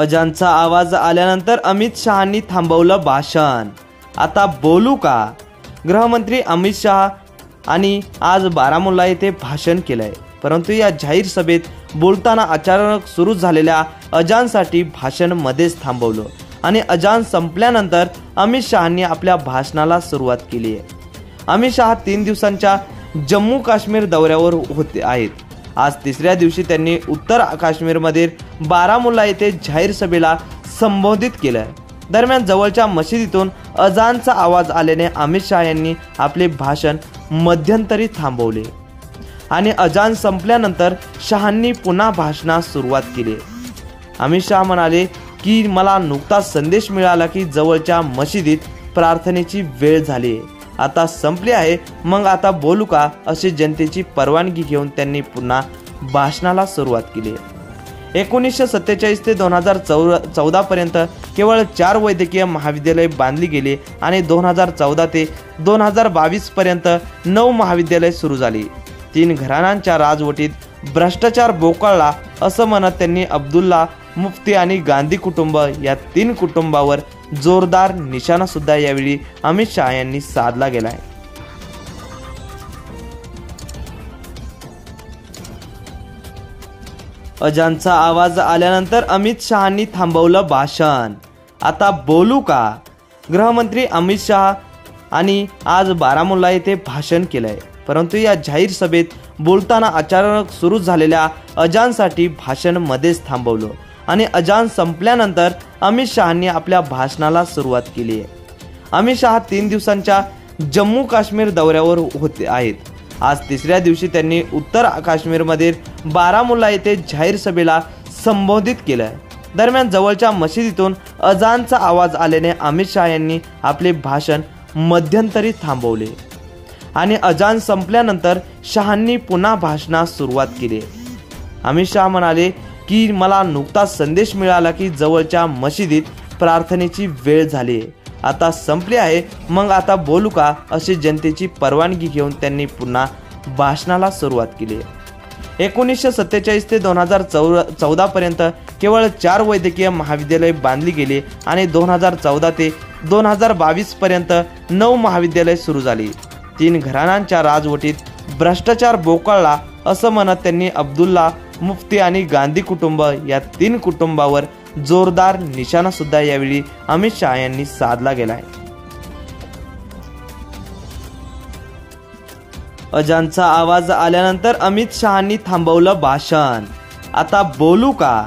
अजानचा आवाज आल्यानंतर अमित शहांनी थांबवलं भाषण। आता बोलू का? गृहमंत्री अमित शहा आणि आज बारामुल्ला येथे भाषण केलंय, परंतु या जाहीर सभेत बोलताना अचानक सुरू झालेल्या अजानसाठी भाषण मध्येच थांबवलं आणि अजान संपल्यानंतर अमित शहांनी आपल्या भाषणाला सुरुवात केली आहे। अमित शहा 3 दिवसांच्या जम्मू काश्मीर दौऱ्यावर होते आहेत। आज तिसऱ्या दिवशी त्यांनी उत्तर काश्मीरमधील बारामुल्ला येथे जाहीर सभेला संबोधित केलं। दरम्यान जवळच्या मशिदीतून अजानचा आवाज आल्याने अमित शहा यांनी आपले भाषण मध्यंतरी थांबवले आणि अजान संपल्यानंतर शहांनी पुन्हा भाषणास सुरुवात केली। अमित शहा म्हणाले की मला नुकताच संदेश मिळाला की जवळच्या मशिदीत प्रार्थनेची वेळ झाली आहे, आता संपली आहे, मग आता बोलू का, अशी जनतेची परवानगी घेऊन त्यांनी पुन्हा भाषणाला सुरुवात केली। 1947 ते 2014 पर्यंत केवळ 4 वैद्यकीय महाविद्यालय बांधली गेली आणि 2014 ते 2022 पर्यंत 9 महाविद्यालय सुरू झाली। 3 घराण्यांच्या राजवटीत भ्रष्टाचार बोकाळला असं म्हणत त्यांनी अब्दुल्ला, मुफ्ती आणि गांधी कुटुंब या 3 कुटुंबावर जोरदार निशाणा सुद्धा यावेळी अमित शहा यांनी साधला गेलाय। अजानचा आवाज आल्यानंतर अमित शहांनी थांबवलं भाषण। आता बोलू का? गृहमंत्री अमित शहा आणि आज बारामुल्ला येथे भाषण केलंय, परंतु या जाहीर सभेत बोलताना अचानक सुरू झालेल्या अजानसाठी भाषण मध्येच थांबवलं आणि अजान संपल्यानंतर अमित शहांनी आपल्या भाषणाला सुरुवात केली आहे। अमित शहा 3 दिवसांच्या जम्मू काश्मीर दौऱ्यावर होते आहेत। आज तिसऱ्या दिवशी त्यांनी उत्तर काश्मीरमधील बारामुल्ला येथे जाहीर सभेला संबोधित केलं। दरम्यान जवळच्या मशिदीतून अजानचा आवाज आल्याने अमित शहा यांनी आपले भाषण मध्यंतरी थांबवले आणि अजान संपल्यानंतर शहांनी पुन्हा भाषणास सुरुवात केली। अमित शहा म्हणाले की मला नुकताच संदेश मिळाला की जवळच्या मशिदीत प्रार्थनेची वेळ झाली आहे, आता संपली आहे, मग आता बोलू का, अशी जनतेची परवानगी घेऊन त्यांनी पुन्हा भाषणाला सुरुवात केली। 1947 ते 2014 पर्यंत केवळ 4 वैद्यकीय महाविद्यालय बांधली गेली आणि 2014 ते 2022 पर्यंत 9 महाविद्यालय सुरू झाली। 3 घराण्यांच्या राजवटीत भ्रष्टाचार बोकाळला असं म्हणत त्यांनी अब्दुल्ला, मुफ्ती आणि गांधी कुटुंब या 3 कुटुंबावर जोरदार निशाणा सुद्धा यावेळी अमित शहा यांनी साधला गेलाय। अजानचा आवाज आल्यानंतर अमित शहांनी थांबवलं भाषण। आता बोलू का?